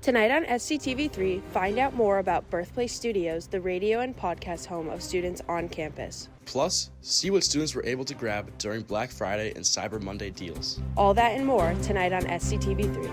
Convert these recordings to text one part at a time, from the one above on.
Tonight on SCTV3, find out more about Birthplace Studios, the radio and podcast home of students on campus. Plus, see what students were able to grab during Black Friday and Cyber Monday deals. All that and more tonight on SCTV3.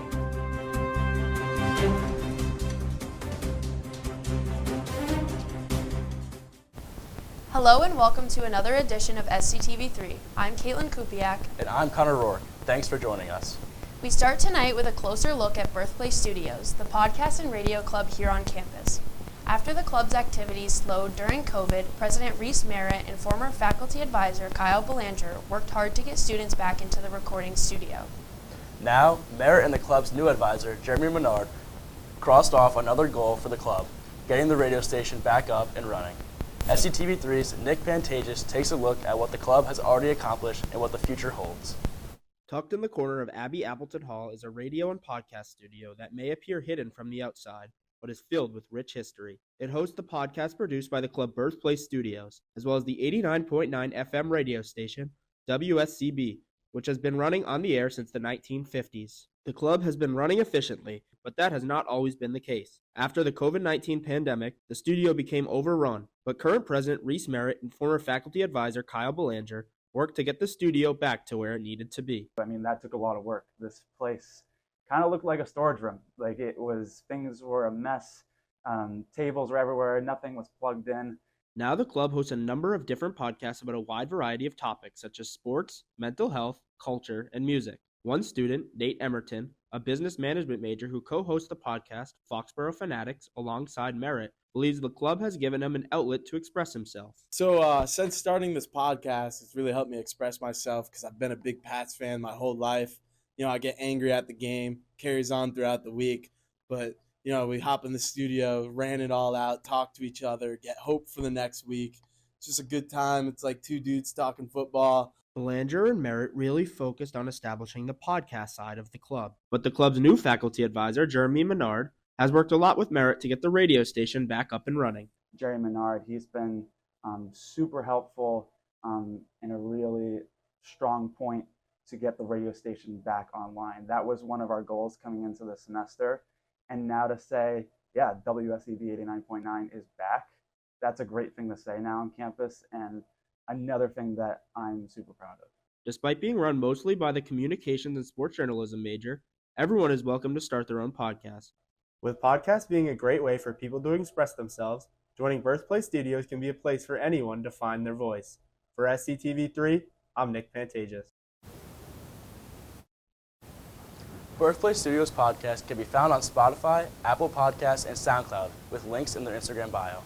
Hello and welcome to another edition of SCTV3. I'm Kaitlyn Kupiec. And I'm Conor Rourke. Thanks for joining us. We start tonight with a closer look at Birthplace Studios, the podcast and radio club here on campus. After the club's activities slowed during COVID, President Reese Merritt and former faculty advisor Kyle Belanger worked hard to get students back into the recording studio. Now, Merritt and the club's new advisor, Jeremy Menard, crossed off another goal for the club, getting the radio station back up and running. SCTV3's Nick Pantages takes a look at what the club has already accomplished and what the future holds. Tucked in the corner of Abbey Appleton Hall is a radio and podcast studio that may appear hidden from the outside, but is filled with rich history. It hosts the podcast produced by the club Birthplace Studios, as well as the 89.9 FM radio station, WSCB, which has been running on the air since the 1950s. The club has been running efficiently, but that has not always been the case. After the COVID-19 pandemic, the studio became overrun, but current president Reese Merritt and former faculty advisor Kyle Belanger worked to get the studio back to where it needed to be. I mean, that took a lot of work. This place kind of looked like a storage room. Like things were a mess. Tables were everywhere. Nothing was plugged in. Now the club hosts a number of different podcasts about a wide variety of topics such as sports, mental health, culture, and music. One student, Nate Emerton, a business management major who co-hosts the podcast Foxborough Fanatics alongside Merritt, believes the club has given him an outlet to express himself. So since starting this podcast, it's really helped me express myself because I've been a big Pats fan my whole life. You know, I get angry at the game, carries on throughout the week. But, you know, we hop in the studio, ran it all out, talk to each other, get hope for the next week. It's just a good time. It's like two dudes talking football. Belanger and Merritt really focused on establishing the podcast side of the club. But the club's new faculty advisor, Jeremy Menard, has worked a lot with Merritt to get the radio station back up and running. Jerry Menard, he's been super helpful and a really strong point to get the radio station back online. That was one of our goals coming into the semester. And now to say, yeah, WSEV 89.9 is back, that's a great thing to say now on campus, and another thing that I'm super proud of. Despite being run mostly by the communications and sports journalism major, everyone is welcome to start their own podcast. With podcasts being a great way for people to express themselves, joining Birthplace Studios can be a place for anyone to find their voice. For SCTV3, I'm Nick Pantages. Birthplace Studios podcast can be found on Spotify, Apple Podcasts, and SoundCloud with links in their Instagram bio.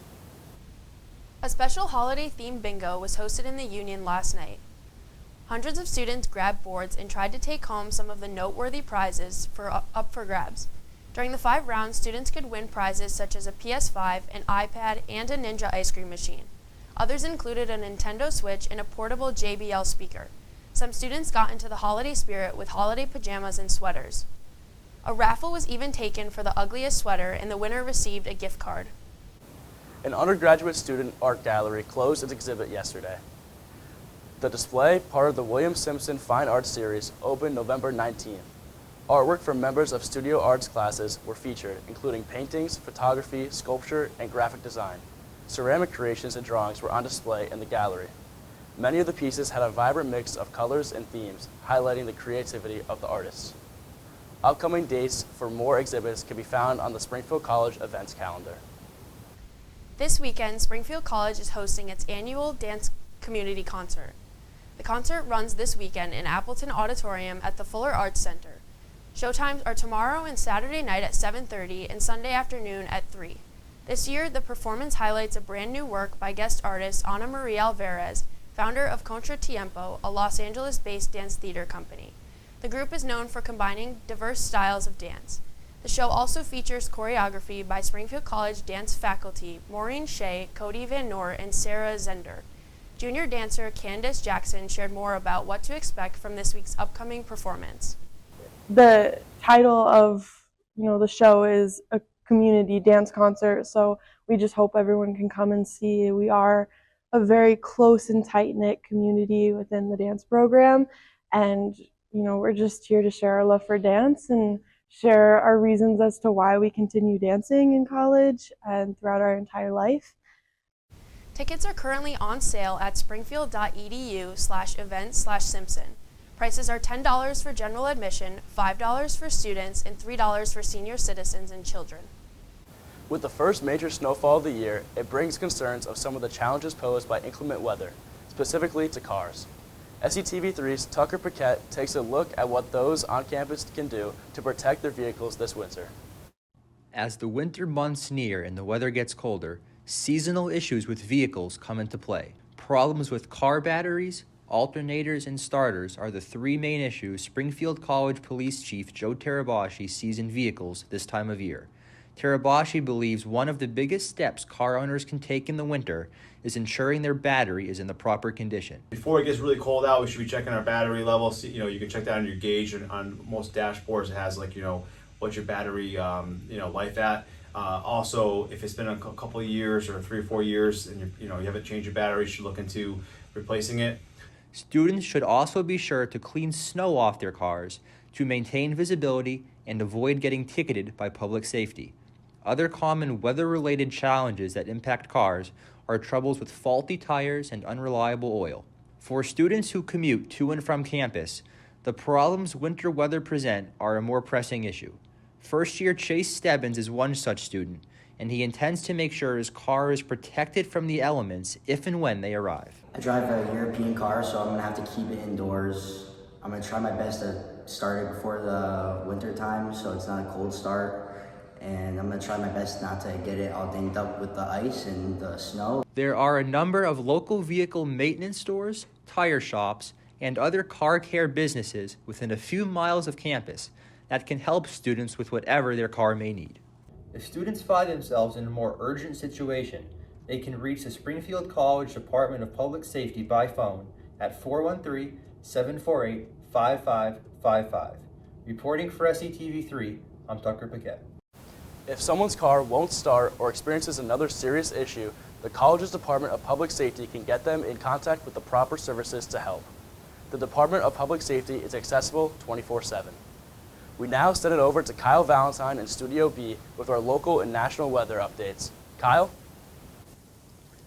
A special holiday-themed bingo was hosted in the Union last night. Hundreds of students grabbed boards and tried to take home some of the noteworthy prizes up for grabs. During the 5 rounds, students could win prizes such as a PS5, an iPad, and a Ninja ice cream machine. Others included a Nintendo Switch and a portable JBL speaker. Some students got into the holiday spirit with holiday pajamas and sweaters. A raffle was even taken for the ugliest sweater, and the winner received a gift card. An undergraduate student art gallery closed its exhibit yesterday. The display, part of the William Simpson Fine Arts Series, opened November 19th. Artwork from members of studio arts classes were featured, including paintings, photography, sculpture, and graphic design. Ceramic creations and drawings were on display in the gallery. Many of the pieces had a vibrant mix of colors and themes, highlighting the creativity of the artists. Upcoming dates for more exhibits can be found on the Springfield College events calendar. This weekend, Springfield College is hosting its annual dance community concert. The concert runs this weekend in Appleton Auditorium at the Fuller Arts Center. Showtimes are tomorrow and Saturday night at 7:30 and Sunday afternoon at 3. This year, the performance highlights a brand new work by guest artist Ana Maria Alvarez, founder of Contra Tiempo, a Los Angeles-based dance theater company. The group is known for combining diverse styles of dance. The show also features choreography by Springfield College dance faculty Maureen Shea, Cody Van Noort, and Sarah Zender. Junior dancer Candace Jackson shared more about what to expect from this week's upcoming performance. The title of the show is a community dance concert, so we just hope everyone can come and see. We are a very close and tight-knit community within the dance program, and we're just here to share our love for dance and share our reasons as to why we continue dancing in college and throughout our entire life. Tickets are currently on sale at springfield.edu/events/Simpson. Prices are $10 for general admission, $5 for students, and $3 for senior citizens and children. With the first major snowfall of the year, it brings concerns of some of the challenges posed by inclement weather, specifically to cars. SCTV3's Tucker Paquette takes a look at what those on campus can do to protect their vehicles this winter. As the winter months near and the weather gets colder, seasonal issues with vehicles come into play. Problems with car batteries, alternators, and starters are the three main issues Springfield College Police Chief Joe Terabashi sees in vehicles this time of year. Terabashi believes one of the biggest steps car owners can take in the winter is ensuring their battery is in the proper condition. Before it gets really cold out, we should be checking our battery level. See, you can check that on your gauge, and on most dashboards it has what's your battery life at. Also, if it's been a couple of years or 3 or 4 years and you haven't changed your battery, you should look into replacing it. Students should also be sure to clean snow off their cars to maintain visibility and avoid getting ticketed by public safety. Other common weather-related challenges that impact cars are troubles with faulty tires and unreliable oil. For students who commute to and from campus, the problems winter weather present are a more pressing issue. First-year Chase Stebbins is one such student, and he intends to make sure his car is protected from the elements if and when they arrive. I drive a European car, so I'm going to have to keep it indoors. I'm going to try my best to start it before the winter time so it's not a cold start. And I'm going to try my best not to get it all dinged up with the ice and the snow. There are a number of local vehicle maintenance stores, tire shops, and other car care businesses within a few miles of campus that can help students with whatever their car may need. If students find themselves in a more urgent situation, they can reach the Springfield College Department of Public Safety by phone at 413-748-5555. Reporting for SCTV3, I'm Tucker Paquette. If someone's car won't start or experiences another serious issue, the college's Department of Public Safety can get them in contact with the proper services to help. The Department of Public Safety is accessible 24/7. We now send it over to Kyle Valentine in Studio B with our local and national weather updates. Kyle?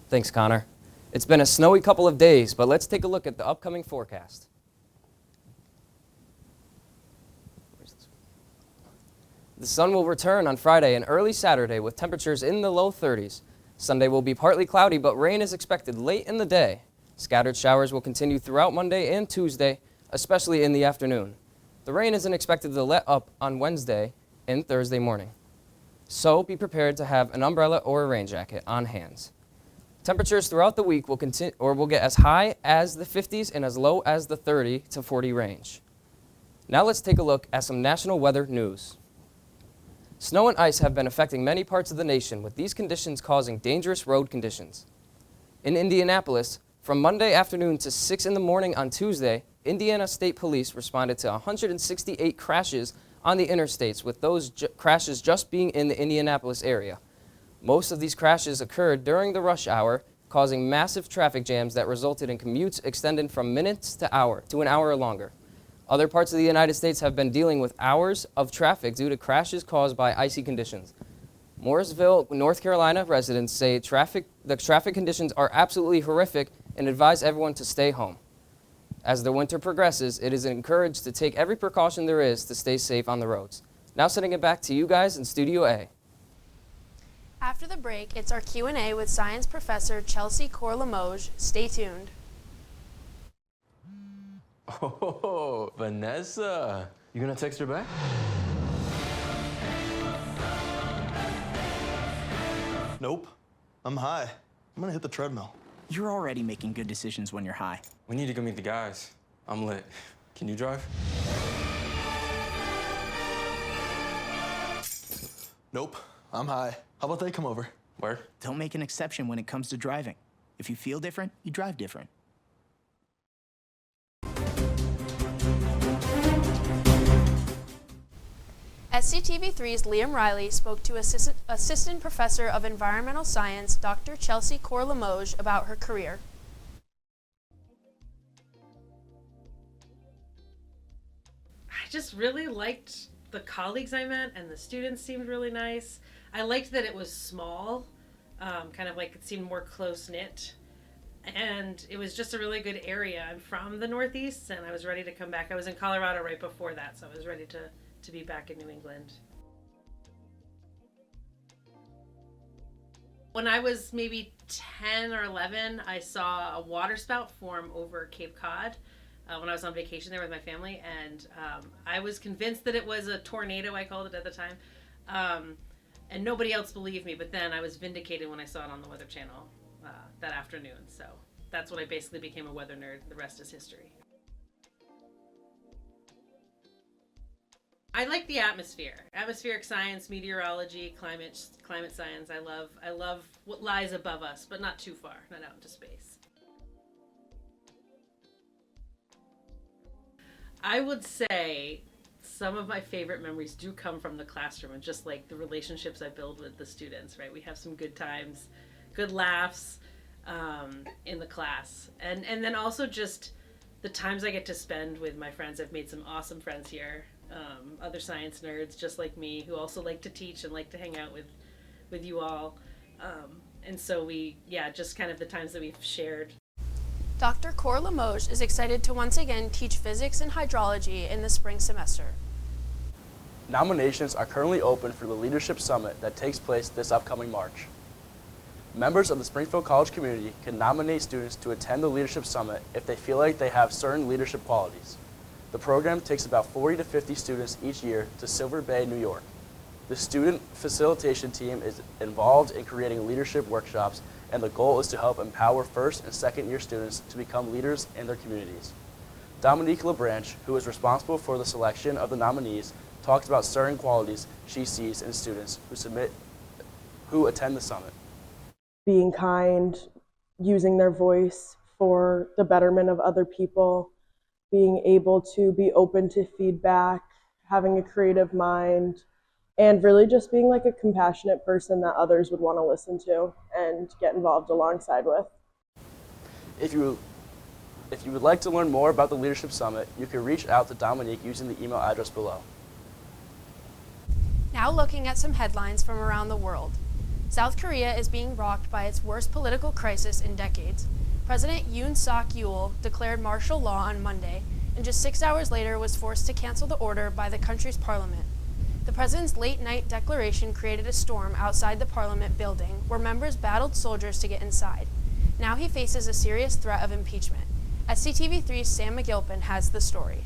Thanks, Connor. It's been a snowy couple of days, but let's take a look at the upcoming forecast. The sun will return on Friday and early Saturday with temperatures in the low 30s. Sunday will be partly cloudy, but rain is expected late in the day. Scattered showers will continue throughout Monday and Tuesday, especially in the afternoon. The rain isn't expected to let up on Wednesday and Thursday morning. So be prepared to have an umbrella or a rain jacket on hand. Temperatures throughout the week will get as high as the 50s and as low as the 30 to 40 range. Now let's take a look at some national weather news. Snow and ice have been affecting many parts of the nation, with these conditions causing dangerous road conditions. In Indianapolis, from Monday afternoon to 6 in the morning on Tuesday, Indiana State Police responded to 168 crashes on the interstates, with those crashes just being in the Indianapolis area. Most of these crashes occurred during the rush hour, causing massive traffic jams that resulted in commutes extending from minutes to an hour or longer. Other parts of the United States have been dealing with hours of traffic due to crashes caused by icy conditions. Morrisville, North Carolina residents say the traffic conditions are absolutely horrific and advise everyone to stay home. As the winter progresses, it is encouraged to take every precaution there is to stay safe on the roads. Now sending it back to you guys in Studio A. After the break, it's our Q&A with science professor Chelsea Corlamoge. Stay tuned. Oh, Vanessa. You gonna text her back? Nope. I'm high. I'm gonna hit the treadmill. You're already making good decisions when you're high. We need to go meet the guys. I'm lit. Can you drive? Nope. I'm high. How about they come over? Where? Don't make an exception when it comes to driving. If you feel different, you drive different. SCTV3's Liam Riley spoke to Assistant Professor of Environmental Science, Dr. Chelsea Corlamoge, about her career. I just really liked the colleagues I met and the students seemed really nice. I liked that it was small, kind of like it seemed more close-knit. And it was just a really good area. I'm from the Northeast, and I was ready to come back. I was in Colorado right before that, so I was ready to be back in New England. When I was maybe 10 or 11, I saw a water spout form over Cape Cod when I was on vacation there with my family, and I was convinced that it was a tornado, I called it at the time, and nobody else believed me, but then I was vindicated when I saw it on the Weather Channel that afternoon, so that's when I basically became a weather nerd. The rest is history. I like the atmosphere. Atmospheric science, meteorology, climate science. I love what lies above us, but not too far, not out into space. I would say some of my favorite memories do come from the classroom and just like the relationships I build with the students, right? We have some good times, good laughs in the class. And then also just the times I get to spend with my friends. I've made some awesome friends here. Other science nerds just like me who also like to teach and like to hang out with you all. And so just kind of the times that we've shared. Dr. Cor Limoges is excited to once again teach physics and hydrology in the spring semester. Nominations are currently open for the Leadership Summit that takes place this upcoming March. Members of the Springfield College community can nominate students to attend the Leadership Summit if they feel like they have certain leadership qualities. The program takes about 40 to 50 students each year to Silver Bay, New York. The student facilitation team is involved in creating leadership workshops, and the goal is to help empower first and second year students to become leaders in their communities. Dominique LeBranch, who is responsible for the selection of the nominees, talks about certain qualities she sees in students who attend the summit. Being kind, using their voice for the betterment of other people, being able to be open to feedback, having a creative mind, and really just being like a compassionate person that others would want to listen to and get involved alongside with. If you would like to learn more about the Leadership Summit, you can reach out to Dominique using the email address below. Now looking at some headlines from around the world. South Korea is being rocked by its worst political crisis in decades. President Yoon Suk-yeol declared martial law on Monday, and just 6 hours later was forced to cancel the order by the country's parliament. The president's late-night declaration created a storm outside the parliament building, where members battled soldiers to get inside. Now he faces a serious threat of impeachment. SCTV3's Sam McGilpin has the story.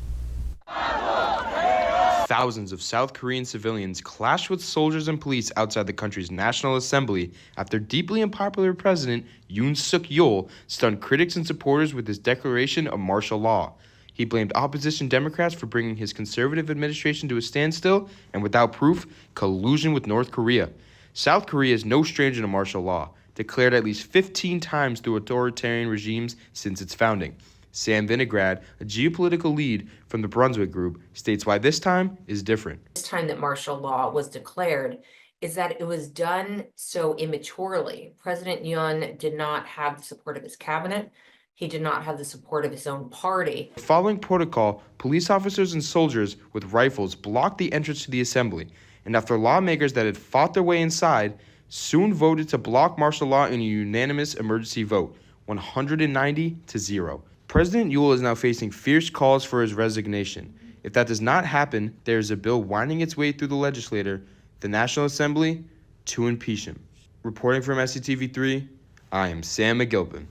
Thousands of South Korean civilians clashed with soldiers and police outside the country's National Assembly after deeply unpopular President Yoon Suk-yeol stunned critics and supporters with his declaration of martial law. He blamed opposition Democrats for bringing his conservative administration to a standstill and, without proof, collusion with North Korea. South Korea is no stranger to martial law, declared at least 15 times through authoritarian regimes since its founding. Sam Vinograd, a geopolitical lead from the Brunswick Group, states why this time is different. This time that martial law was declared is that it was done so immaturely. President Yoon did not have the support of his cabinet. He did not have the support of his own party. Following protocol, police officers and soldiers with rifles blocked the entrance to the assembly, and after lawmakers that had fought their way inside soon voted to block martial law in a unanimous emergency vote, 190 to 0. President Yool is now facing fierce calls for his resignation. If that does not happen, there is a bill winding its way through the legislature, the National Assembly, to impeach him. Reporting from SCTV3, I am Sam McGilpin.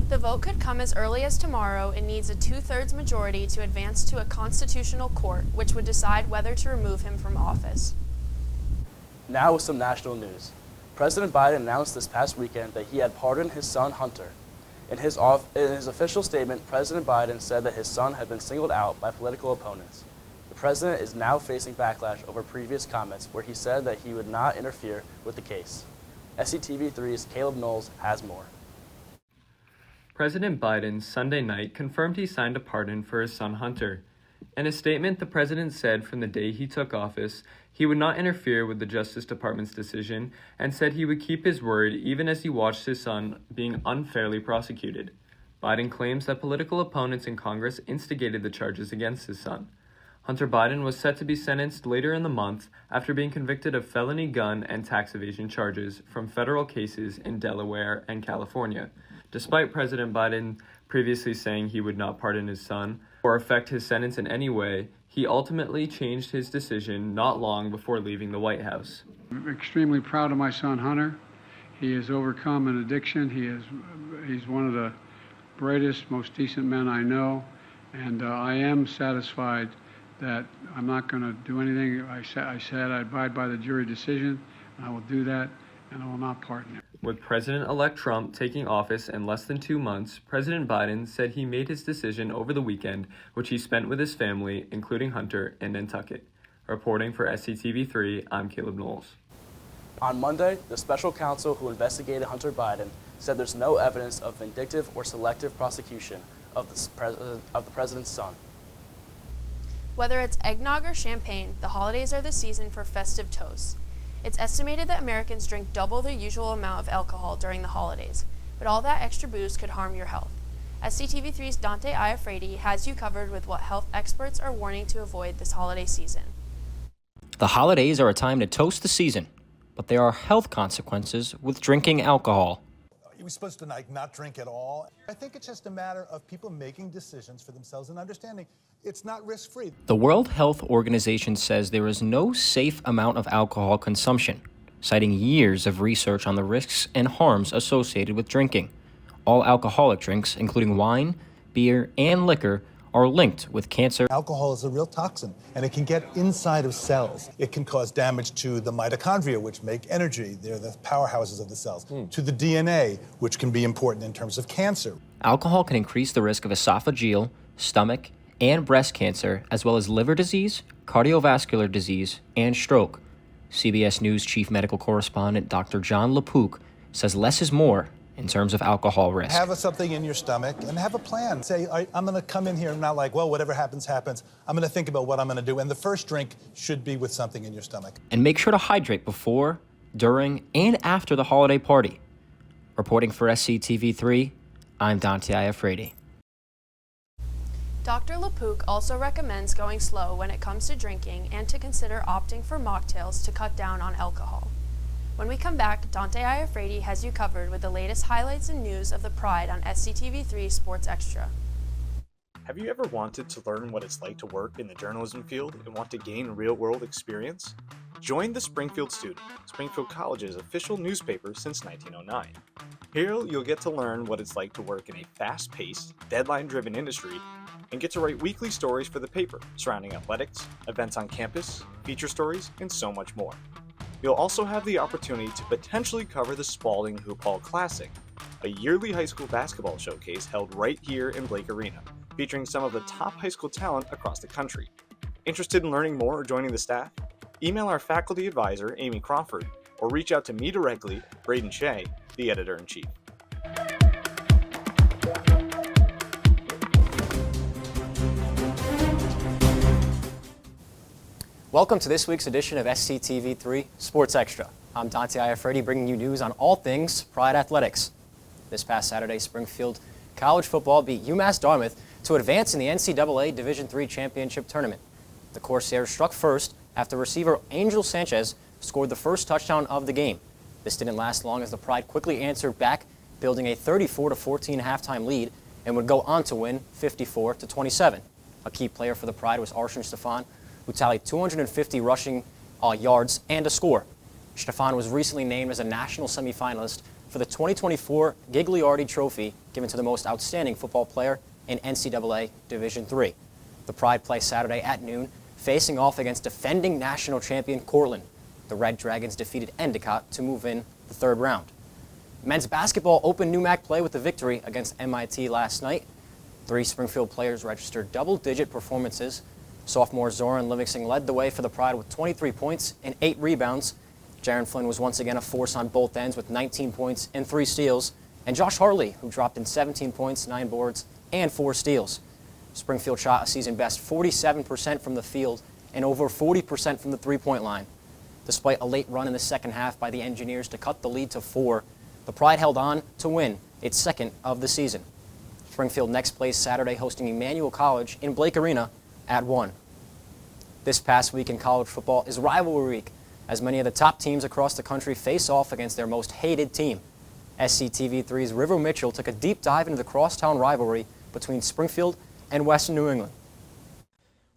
The vote could come as early as tomorrow and needs a 2/3 majority to advance to a constitutional court, which would decide whether to remove him from office. Now with some national news. President Biden announced this past weekend that he had pardoned his son Hunter. In his official statement, President Biden said that his son had been singled out by political opponents. The president is now facing backlash over previous comments where he said that he would not interfere with the case. SCTV3's Caleb Knowles has more. President Biden Sunday night confirmed he signed a pardon for his son Hunter. In a statement, the president said from the day he took office, he would not interfere with the Justice Department's decision and said he would keep his word even as he watched his son being unfairly prosecuted. Biden claims that political opponents in Congress instigated the charges against his son. Hunter Biden was set to be sentenced later in the month after being convicted of felony gun and tax evasion charges from federal cases in Delaware and California. Despite President Biden previously saying he would not pardon his son or affect his sentence in any way, he ultimately changed his decision not long before leaving the White House. I'm extremely proud of my son Hunter. He has overcome an addiction. He's one of the brightest, most decent men I know, and I am satisfied that I'm not going to do anything. I said I abide by the jury decision, and I will do that, and I will not pardon him. With President-elect Trump taking office in less than 2 months, President Biden said he made his decision over the weekend, which he spent with his family, including Hunter, in Nantucket. Reporting for SCTV3, I'm Caleb Knowles. On Monday, the special counsel who investigated Hunter Biden said there's no evidence of vindictive or selective prosecution of the president's son. Whether it's eggnog or champagne, the holidays are the season for festive toasts. It's estimated that Americans drink double their usual amount of alcohol during the holidays, but all that extra booze could harm your health. SCTV3's Dante Iafredi has you covered with what health experts are warning to avoid this holiday season. The holidays are a time to toast the season, but there are health consequences with drinking alcohol. You're supposed to not drink at all. I think it's just a matter of people making decisions for themselves and understanding it's not risk-free. The World Health Organization says there is no safe amount of alcohol consumption, citing years of research on the risks and harms associated with drinking. All alcoholic drinks, including wine, beer, and liquor, are linked with cancer. Alcohol is a real toxin, and it can get inside of cells. It can cause damage to the mitochondria, which make energy. They're the powerhouses of the cells. To the DNA, which can be important in terms of cancer. Alcohol can increase the risk of esophageal, stomach, and breast cancer, as well as liver disease, cardiovascular disease, and stroke. CBS News chief medical correspondent Dr. John LaPook says less is more in terms of alcohol risk. Have something in your stomach and have a plan. Say, I'm going to come in here and not like, well, whatever happens, happens. I'm going to think about what I'm going to do. And the first drink should be with something in your stomach. And make sure to hydrate before, during, and after the holiday party. Reporting for SCTV3, I'm Dante Iafredi. Dr. LaPook also recommends going slow when it comes to drinking and to consider opting for mocktails to cut down on alcohol. When we come back, Dante Iafredi has you covered with the latest highlights and news of the Pride on SCTV3 Sports Extra. Have you ever wanted to learn what it's like to work in the journalism field and want to gain real-world experience? Join the Springfield Student, Springfield College's official newspaper since 1909. Here you'll get to learn what it's like to work in a fast-paced, deadline-driven industry and get to write weekly stories for the paper surrounding athletics, events on campus, feature stories, and so much more. You'll also have the opportunity to potentially cover the Spalding Hoop Hall Classic, a yearly high school basketball showcase held right here in Blake Arena, featuring some of the top high school talent across the country. Interested in learning more or joining the staff? Email our faculty advisor, Amy Crawford, or reach out to me directly, Braden Shea, the editor-in-chief. Welcome to this week's edition of SCTV3 Sports Extra. I'm Dante Iafredi, bringing you news on all things Pride athletics. This past Saturday, Springfield College football beat UMass Dartmouth to advance in the NCAA Division III Championship Tournament. The Corsairs struck first after receiver Angel Sanchez scored the first touchdown of the game. This didn't last long as the Pride quickly answered back, building a 34-14 halftime lead, and would go on to win 54-27. A key player for the Pride was Arshan Stefan, who tallied 250 rushing yards and a score. Stefan was recently named as a national semifinalist for the 2024 Gigliardi Trophy, given to the most outstanding football player in NCAA Division III. The Pride play Saturday at noon, facing off against defending national champion Cortland. The Red Dragons defeated Endicott to move in the third round. Men's basketball opened NUMAC play with a victory against MIT last night. 3 Springfield players registered double-digit performances. Sophomore Zoran Livingston led the way for the Pride with 23 points and 8 rebounds. Jaron Flynn was once again a force on both ends with 19 points and 3 steals. And Josh Hartley, who dropped in 17 points, 9 boards, and 4 steals. Springfield shot a season best 47% from the field and over 40% from the three-point line. Despite a late run in the second half by the Engineers to cut the lead to 4, the Pride held on to win its second of the season. Springfield next plays Saturday, hosting Emmanuel College in Blake Arena at 1. This past week in college football is rivalry week, as many of the top teams across the country face off against their most hated team. SCTV3's River Mitchell took a deep dive into the crosstown rivalry between Springfield and Western New England.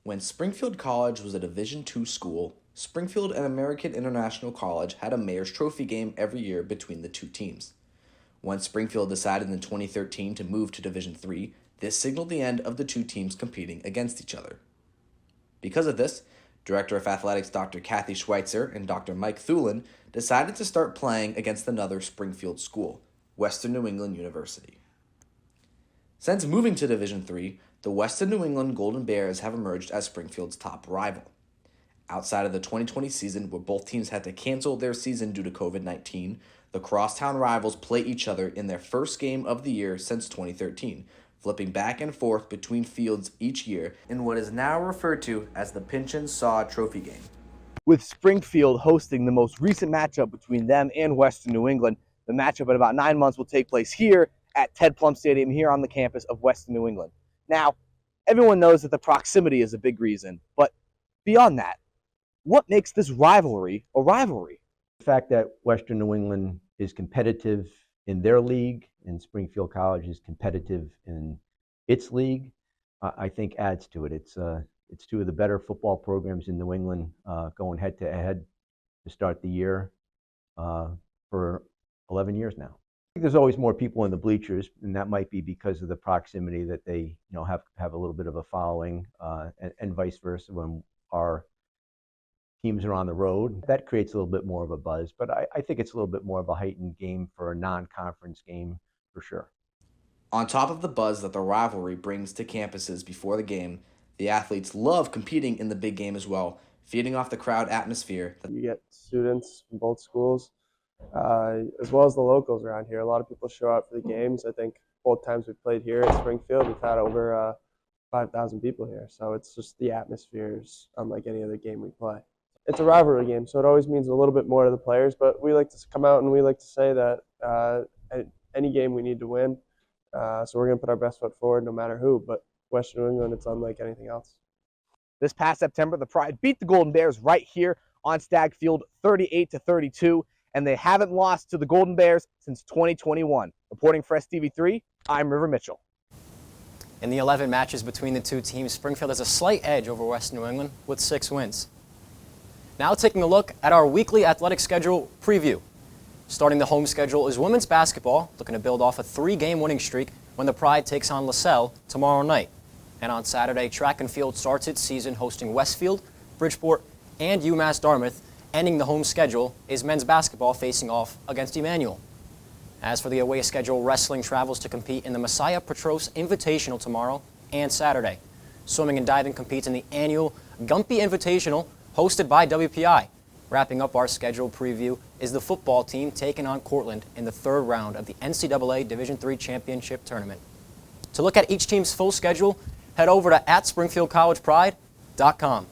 When Springfield College was a Division II school, Springfield and American International College had a Mayor's Trophy game every year between the two teams. When Springfield decided in 2013 to move to Division III, this signaled the end of the two teams competing against each other. Because of this, Director of Athletics Dr. Kathy Schweitzer and Dr. Mike Thulin decided to start playing against another Springfield school, Western New England University. Since moving to Division III, the Western New England Golden Bears have emerged as Springfield's top rival. Outside of the 2020 season, where both teams had to cancel their season due to COVID-19, the crosstown rivals play each other in their first game of the year since 2013, flipping back and forth between fields each year in what is now referred to as the Pinch and Saw Trophy game. With Springfield hosting the most recent matchup between them and Western New England, the matchup in about 9 months will take place here at Ted Plum Stadium here on the campus of Western New England. Now, everyone knows that the proximity is a big reason, but beyond that, what makes this rivalry a rivalry? The fact that Western New England is competitive in their league and Springfield College is competitive in its league, I think adds to it. It's two of the better football programs in New England going head to head to start the year for 11 years now. I think there's always more people in the bleachers, and that might be because of the proximity that they have a little bit of a following, and vice versa when our teams are on the road. That creates a little bit more of a buzz, but I think it's a little bit more of a heightened game for a non-conference game for sure. On top of the buzz that the rivalry brings to campuses before the game, the athletes love competing in the big game as well, feeding off the crowd atmosphere. You get students from both schools, as well as the locals around here. A lot of people show up for the games. I think both times we've played here at Springfield, we've had over 5,000 people here. So it's just the atmosphere is unlike any other game we play. It's a rivalry game, so it always means a little bit more to the players, but we like to come out and we like to say that at any game we need to win. So we're going to put our best foot forward no matter who, but Western New England, it's unlike anything else. This past September, the Pride beat the Golden Bears right here on Stagg Field 38-32, and they haven't lost to the Golden Bears since 2021. Reporting for STV3, I'm River Mitchell. In the 11 matches between the two teams, Springfield has a slight edge over Western New England with 6 wins. Now taking a look at our weekly athletic schedule preview. Starting the home schedule is women's basketball, looking to build off a 3-game winning streak when the Pride takes on LaSalle tomorrow night. And on Saturday, track and field starts its season hosting Westfield, Bridgeport, and UMass Dartmouth. Ending the home schedule is men's basketball facing off against Emmanuel. As for the away schedule, wrestling travels to compete in the Messiah Petros Invitational tomorrow and Saturday. Swimming and diving competes in the annual Gumpy Invitational hosted by WPI. Wrapping up our schedule preview is the football team taking on Cortland in the 3rd round of the NCAA Division III Championship Tournament. To look at each team's full schedule, head over to @SpringfieldCollegePride.com.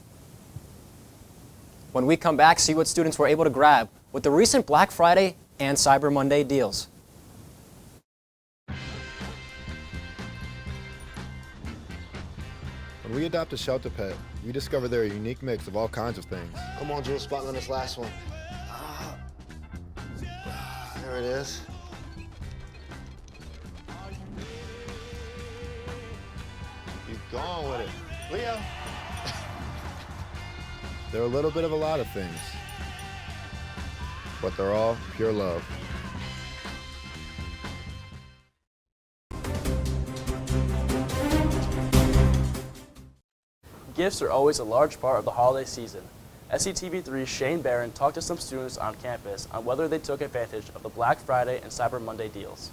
When we come back, see what students were able to grab with the recent Black Friday and Cyber Monday deals. When we adopt a shelter pet, we discover they're a unique mix of all kinds of things. Come on, Jules, spot on this last one. There it is. Keep going with it. Leo! They're a little bit of a lot of things, but they're all pure love. Gifts are always a large part of the holiday season. SCTV3's Shane Barron talked to some students on campus on whether they took advantage of the Black Friday and Cyber Monday deals.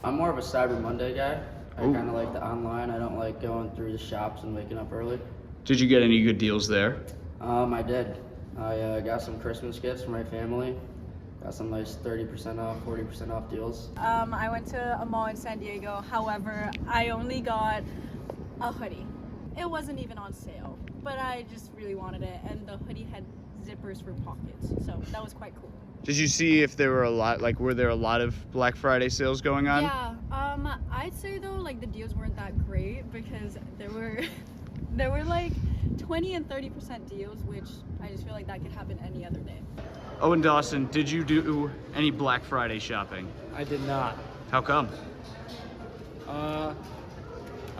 I'm more of a Cyber Monday guy. I kind of like the online. I don't like going through the shops and waking up early. Did you get any good deals there? I did. I got some Christmas gifts for my family. Got some nice 30% off, 40% off deals. I went to a mall in San Diego. However, I only got a hoodie. It wasn't even on sale, but I just really wanted it, and the hoodie had zippers for pockets, so that was quite cool. Did you see if there were were there a lot of Black Friday sales going on? Yeah, I'd say though, like the deals weren't that great because there were like 20 and 30% deals, which I just feel like that could happen any other day. Owen Dawson, did you do any Black Friday shopping? I did not. How come? I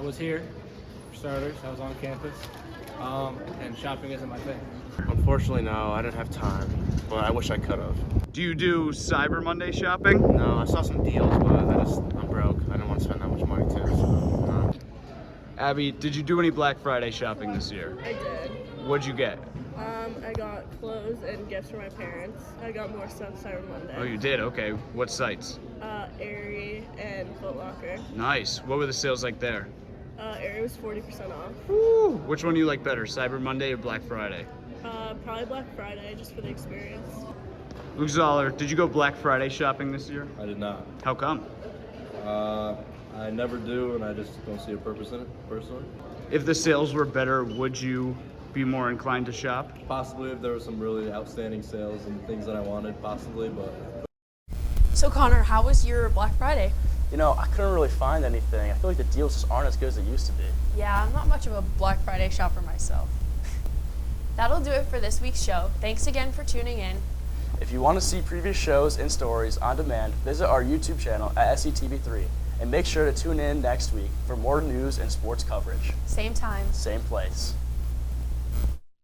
was here, for starters. I was on campus, and shopping isn't my thing. Unfortunately, no. I didn't have time, but I wish I could have. Do you do Cyber Monday shopping? No, I saw some deals, but I'm broke. I didn't want to spend that much money too. So, no. Abby, did you do any Black Friday shopping this year? I did. What'd you get? I got clothes and gifts for my parents. I got more stuff Cyber Monday. Oh, you did? Okay. What sites? Aerie and Foot Locker. Nice. What were the sales like there? Aerie was 40% off. Woo! Which one do you like better, Cyber Monday or Black Friday? Probably Black Friday, just for the experience. Luke Zoller, did you go Black Friday shopping this year? I did not. How come? I never do, and I just don't see a purpose in it, personally. If the sales were better, would you be more inclined to shop? Possibly if there were some really outstanding sales and things that I wanted, possibly, but... So Connor, how was your Black Friday? You know, I couldn't really find anything. I feel like the deals just aren't as good as they used to be. Yeah, I'm not much of a Black Friday shopper myself. That'll do it for this week's show. Thanks again for tuning in. If you want to see previous shows and stories on demand, visit our YouTube channel at SCTV3. And make sure to tune in next week for more news and sports coverage. Same time. Same place.